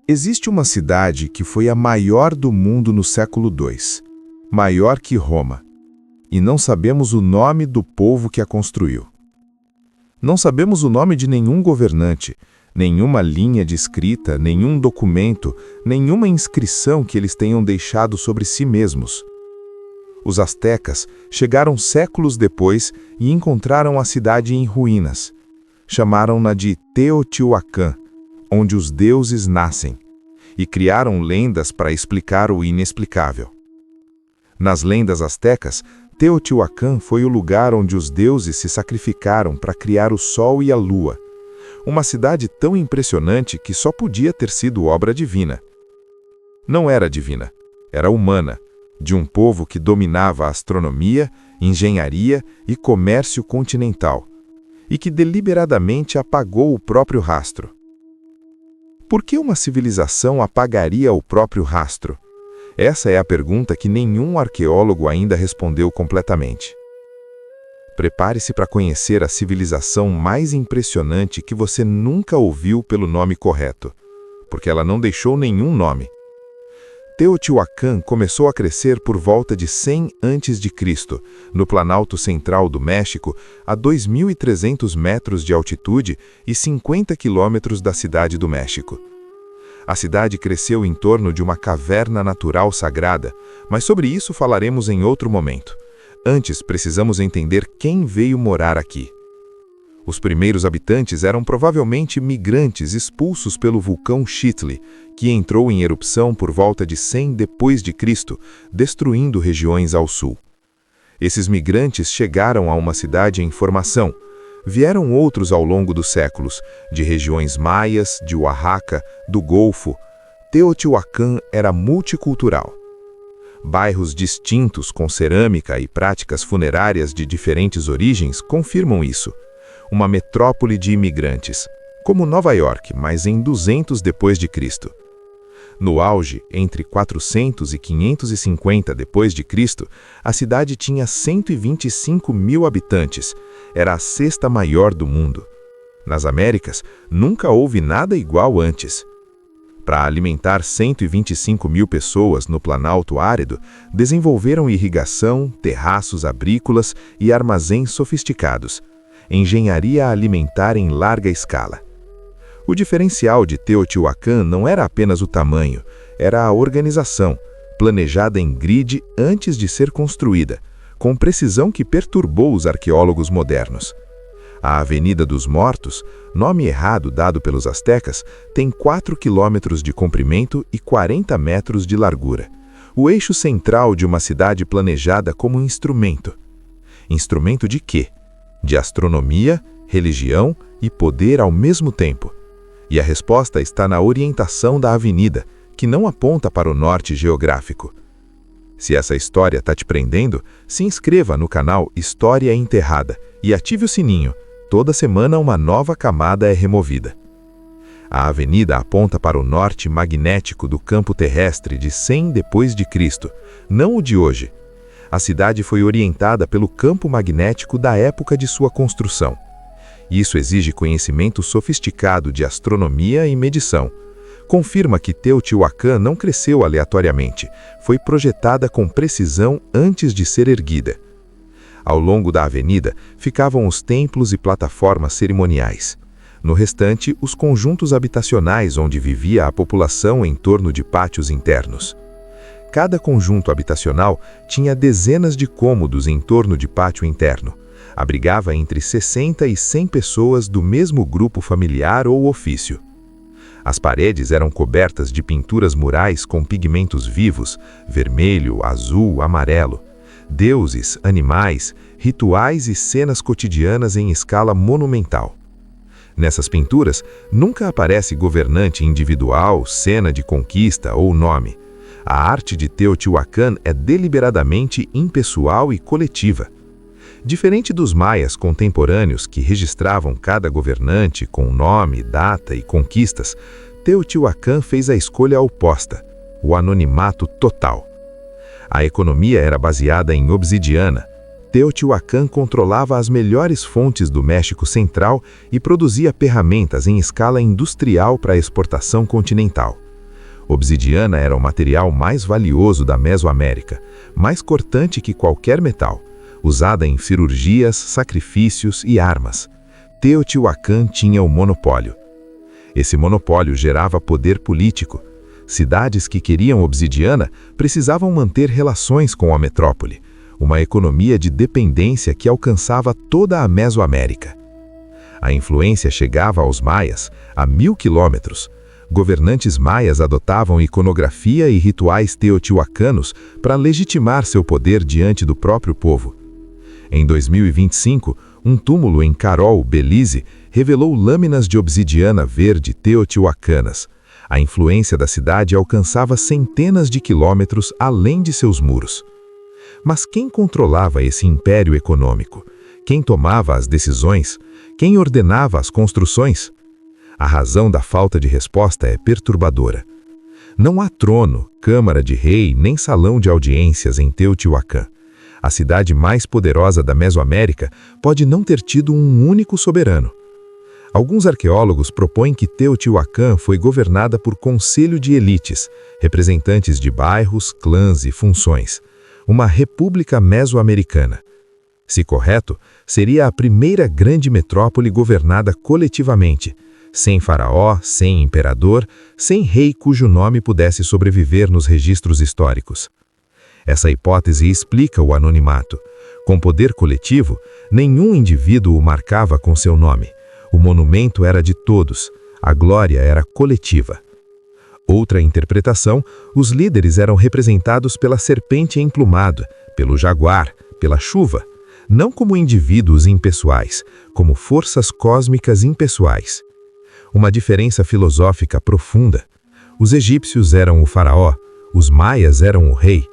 Existe uma cidade que foi a maior do mundo no século II, maior que Roma, e não sabemos o nome do povo que a construiu. Não sabemos o nome de nenhum governante, nenhuma linha de escrita, nenhum documento, nenhuma inscrição que eles tenham deixado sobre si mesmos. Os astecas chegaram séculos depois e encontraram a cidade em ruínas. Chamaram-na de Teotihuacan, onde os deuses nascem, e criaram lendas para explicar o inexplicável. Nas lendas astecas, Teotihuacan foi o lugar onde os deuses se sacrificaram para criar o sol e a lua, uma cidade tão impressionante que só podia ter sido obra divina. Não era divina, era humana, de um povo que dominava a astronomia, engenharia e comércio continental, e que deliberadamente apagou o próprio rastro. Por que uma civilização apagaria o próprio rastro? Essa é a pergunta que nenhum arqueólogo ainda respondeu completamente. Prepare-se para conhecer a civilização mais impressionante que você nunca ouviu pelo nome correto, porque ela não deixou nenhum nome. Teotihuacan começou a crescer por volta de 100 a.C., no Planalto Central do México, a 2.300 metros de altitude e 50 quilômetros da cidade do México. A cidade cresceu em torno de uma caverna natural sagrada, mas sobre isso falaremos em outro momento. Antes, precisamos entender quem veio morar aqui. Os primeiros habitantes eram provavelmente migrantes expulsos pelo vulcão Chitli, que entrou em erupção por volta de 100 d.C., destruindo regiões ao sul. Esses migrantes chegaram a uma cidade em formação. Vieram outros ao longo dos séculos, de regiões maias, de Oaxaca, do Golfo. Teotihuacan era multicultural. Bairros distintos com cerâmica e práticas funerárias de diferentes origens confirmam isso. Uma metrópole de imigrantes, como Nova York, mas em 200 d.C. No auge, entre 400 e 550 d.C., a cidade tinha 125 mil habitantes, era a sexta maior do mundo. Nas Américas, nunca houve nada igual antes. Para alimentar 125 mil pessoas no Planalto Árido, desenvolveram irrigação, terraços agrícolas e armazéns sofisticados. Engenharia alimentar em larga escala. O diferencial de Teotihuacan não era apenas o tamanho, era a organização, planejada em grid antes de ser construída, com precisão que perturbou os arqueólogos modernos. A Avenida dos Mortos, nome errado dado pelos astecas, tem 4 quilômetros de comprimento e 40 metros de largura, o eixo central de uma cidade planejada como instrumento. Instrumento de quê? De astronomia, religião e poder ao mesmo tempo. E a resposta está na orientação da avenida, que não aponta para o norte geográfico. Se essa história está te prendendo, se inscreva no canal História Enterrada e ative o sininho. Toda semana uma nova camada é removida. A avenida aponta para o norte magnético do campo terrestre de 100 d.C., não o de hoje. A cidade foi orientada pelo campo magnético da época de sua construção. Isso exige conhecimento sofisticado de astronomia e medição. Confirma que Teotihuacan não cresceu aleatoriamente, foi projetada com precisão antes de ser erguida. Ao longo da avenida ficavam os templos e plataformas cerimoniais. No restante, os conjuntos habitacionais onde vivia a população em torno de pátios internos. Cada conjunto habitacional tinha dezenas de cômodos em torno de pátio interno. Abrigava entre 60 e 100 pessoas do mesmo grupo familiar ou ofício. As paredes eram cobertas de pinturas murais com pigmentos vivos, vermelho, azul, amarelo. Deuses, animais, rituais e cenas cotidianas em escala monumental. Nessas pinturas, nunca aparece governante individual, cena de conquista ou nome. A arte de Teotihuacan é deliberadamente impessoal e coletiva. Diferente dos maias contemporâneos que registravam cada governante com nome, data e conquistas, Teotihuacan fez a escolha oposta, o anonimato total. A economia era baseada em obsidiana. Teotihuacan controlava as melhores fontes do México Central e produzia ferramentas em escala industrial para a exportação continental. Obsidiana era o material mais valioso da Mesoamérica, mais cortante que qualquer metal, usada em cirurgias, sacrifícios e armas. Teotihuacan tinha o monopólio. Esse monopólio gerava poder político. Cidades que queriam obsidiana precisavam manter relações com a metrópole, uma economia de dependência que alcançava toda a Mesoamérica. A influência chegava aos maias a 1000 quilômetros. Governantes maias adotavam iconografia e rituais teotihuacanos para legitimar seu poder diante do próprio povo. Em 2025, um túmulo em Carol, Belize, revelou lâminas de obsidiana verde teotihuacanas. A influência da cidade alcançava centenas de quilômetros além de seus muros. Mas quem controlava esse império econômico? Quem tomava as decisões? Quem ordenava as construções? A razão da falta de resposta é perturbadora. Não há trono, câmara de rei, nem salão de audiências em Teotihuacan. A cidade mais poderosa da Mesoamérica pode não ter tido um único soberano. Alguns arqueólogos propõem que Teotihuacan foi governada por conselho de elites, representantes de bairros, clãs e funções. Uma república mesoamericana. Se correto, seria a primeira grande metrópole governada coletivamente, sem faraó, sem imperador, sem rei cujo nome pudesse sobreviver nos registros históricos. Essa hipótese explica o anonimato. Com poder coletivo, nenhum indivíduo o marcava com seu nome. O monumento era de todos, a glória era coletiva. Outra interpretação, os líderes eram representados pela serpente emplumada, pelo jaguar, pela chuva, não como indivíduos impessoais, como forças cósmicas impessoais. Uma diferença filosófica profunda. Os egípcios eram o faraó, os maias eram o rei,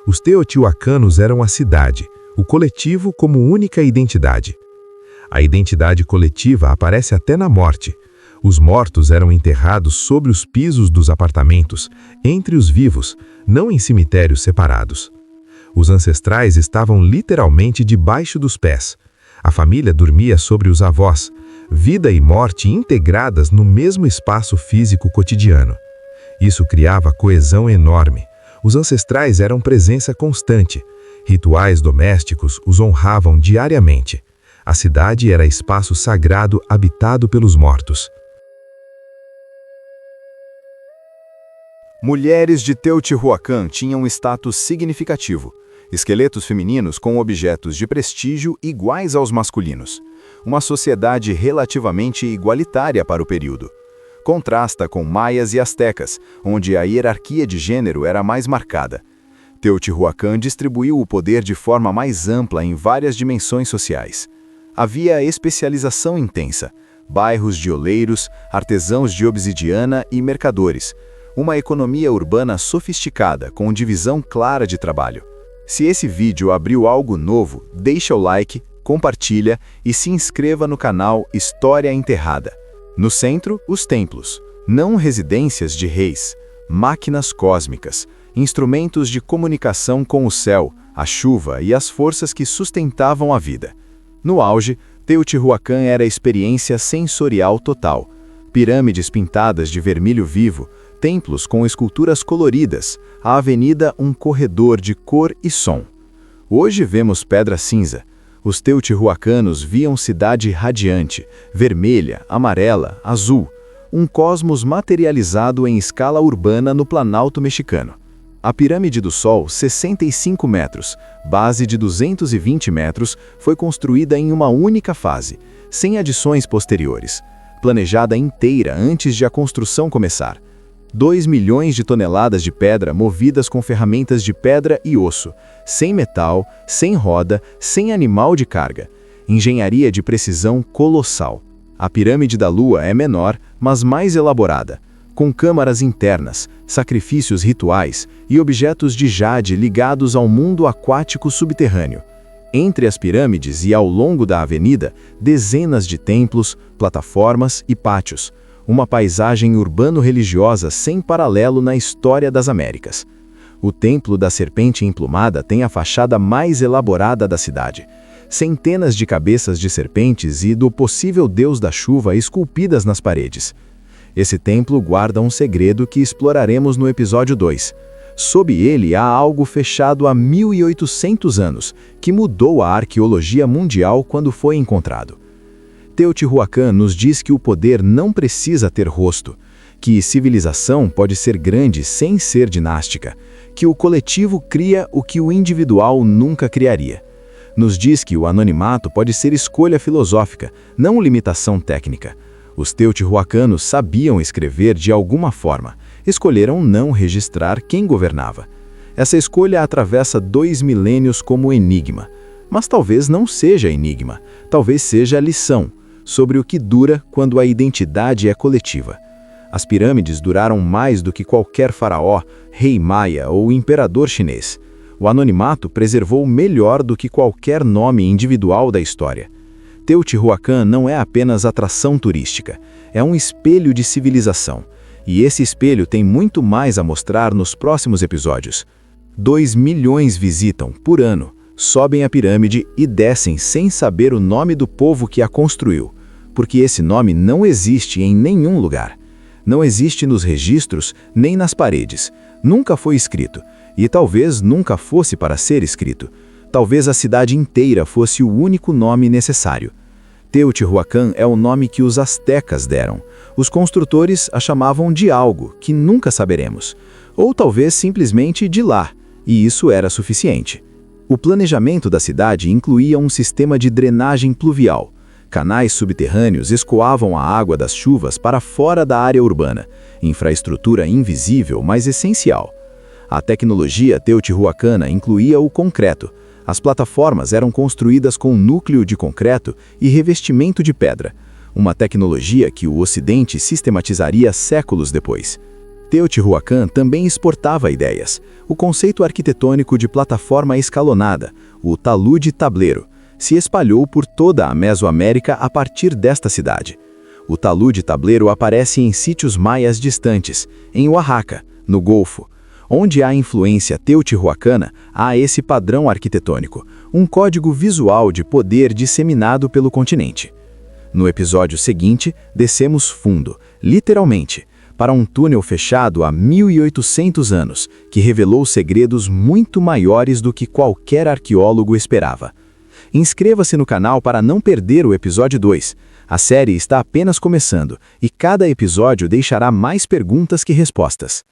os teotihuacanos eram a cidade, o coletivo como única identidade. A identidade coletiva aparece até na morte. Os mortos eram enterrados sobre os pisos dos apartamentos, entre os vivos, não em cemitérios separados. Os ancestrais estavam literalmente debaixo dos pés. A família dormia sobre os avós, vida e morte integradas no mesmo espaço físico cotidiano. Isso criava coesão enorme. Os ancestrais eram presença constante. Rituais domésticos os honravam diariamente. A cidade era espaço sagrado habitado pelos mortos. Mulheres de Teotihuacan tinham um status significativo. Esqueletos femininos com objetos de prestígio iguais aos masculinos. Uma sociedade relativamente igualitária para o período. Contrasta com maias e astecas, onde a hierarquia de gênero era mais marcada. Teotihuacan distribuiu o poder de forma mais ampla em várias dimensões sociais. Havia especialização intensa, bairros de oleiros, artesãos de obsidiana e mercadores. Uma economia urbana sofisticada, com divisão clara de trabalho. Se esse vídeo abriu algo novo, deixa o like, compartilha e se inscreva no canal História Enterrada. No centro, os templos, não residências de reis, máquinas cósmicas, instrumentos de comunicação com o céu, a chuva e as forças que sustentavam a vida. No auge, Teotihuacan era a experiência sensorial total. Pirâmides pintadas de vermelho vivo, templos com esculturas coloridas, a avenida um corredor de cor e som. Hoje vemos pedra cinza. Os teotihuacanos viam cidade radiante, vermelha, amarela, azul, um cosmos materializado em escala urbana no Planalto Mexicano. A Pirâmide do Sol, 65 metros, base de 220 metros, foi construída em uma única fase, sem adições posteriores, planejada inteira antes de a construção começar. 2 milhões de toneladas de pedra movidas com ferramentas de pedra e osso, sem metal, sem roda, sem animal de carga. Engenharia de precisão colossal. A pirâmide da Lua é menor, mas mais elaborada, com câmaras internas, sacrifícios rituais e objetos de jade ligados ao mundo aquático subterrâneo. Entre as pirâmides e ao longo da avenida, dezenas de templos, plataformas e pátios. Uma paisagem urbano-religiosa sem paralelo na história das Américas. O Templo da Serpente Emplumada tem a fachada mais elaborada da cidade. Centenas de cabeças de serpentes e do possível deus da chuva esculpidas nas paredes. Esse templo guarda um segredo que exploraremos no episódio 2. Sob ele há algo fechado há 1800 anos, que mudou a arqueologia mundial quando foi encontrado. Teotihuacan nos diz que o poder não precisa ter rosto, que civilização pode ser grande sem ser dinástica, que o coletivo cria o que o individual nunca criaria. Nos diz que o anonimato pode ser escolha filosófica, não limitação técnica. Os teotihuacanos sabiam escrever de alguma forma, escolheram não registrar quem governava. Essa escolha atravessa 2 milênios como enigma, mas talvez não seja enigma, talvez seja lição, sobre o que dura quando a identidade é coletiva. As pirâmides duraram mais do que qualquer faraó, rei maia ou imperador chinês. O anonimato preservou melhor do que qualquer nome individual da história. Teotihuacan não é apenas atração turística, é um espelho de civilização. E esse espelho tem muito mais a mostrar nos próximos episódios. 2 milhões visitam, por ano, sobem a pirâmide e descem sem saber o nome do povo que a construiu, porque esse nome não existe em nenhum lugar. Não existe nos registros nem nas paredes. Nunca foi escrito, e talvez nunca fosse para ser escrito. Talvez a cidade inteira fosse o único nome necessário. Teotihuacan é o nome que os astecas deram. Os construtores a chamavam de algo que nunca saberemos, ou talvez simplesmente de lá, e isso era suficiente. O planejamento da cidade incluía um sistema de drenagem pluvial. Canais subterrâneos escoavam a água das chuvas para fora da área urbana, infraestrutura invisível, mas essencial. A tecnologia teotihuacana incluía o concreto. As plataformas eram construídas com núcleo de concreto e revestimento de pedra, uma tecnologia que o Ocidente sistematizaria séculos depois. Teotihuacan também exportava ideias. O conceito arquitetônico de plataforma escalonada, o talude tableiro, se espalhou por toda a Mesoamérica a partir desta cidade. O talude tableiro aparece em sítios maias distantes, em Oaxaca, no Golfo. Onde há influência teotihuacana, há esse padrão arquitetônico, um código visual de poder disseminado pelo continente. No episódio seguinte, descemos fundo, literalmente, para um túnel fechado há 1800 anos, que revelou segredos muito maiores do que qualquer arqueólogo esperava. Inscreva-se no canal para não perder o episódio 2. A série está apenas começando, e cada episódio deixará mais perguntas que respostas.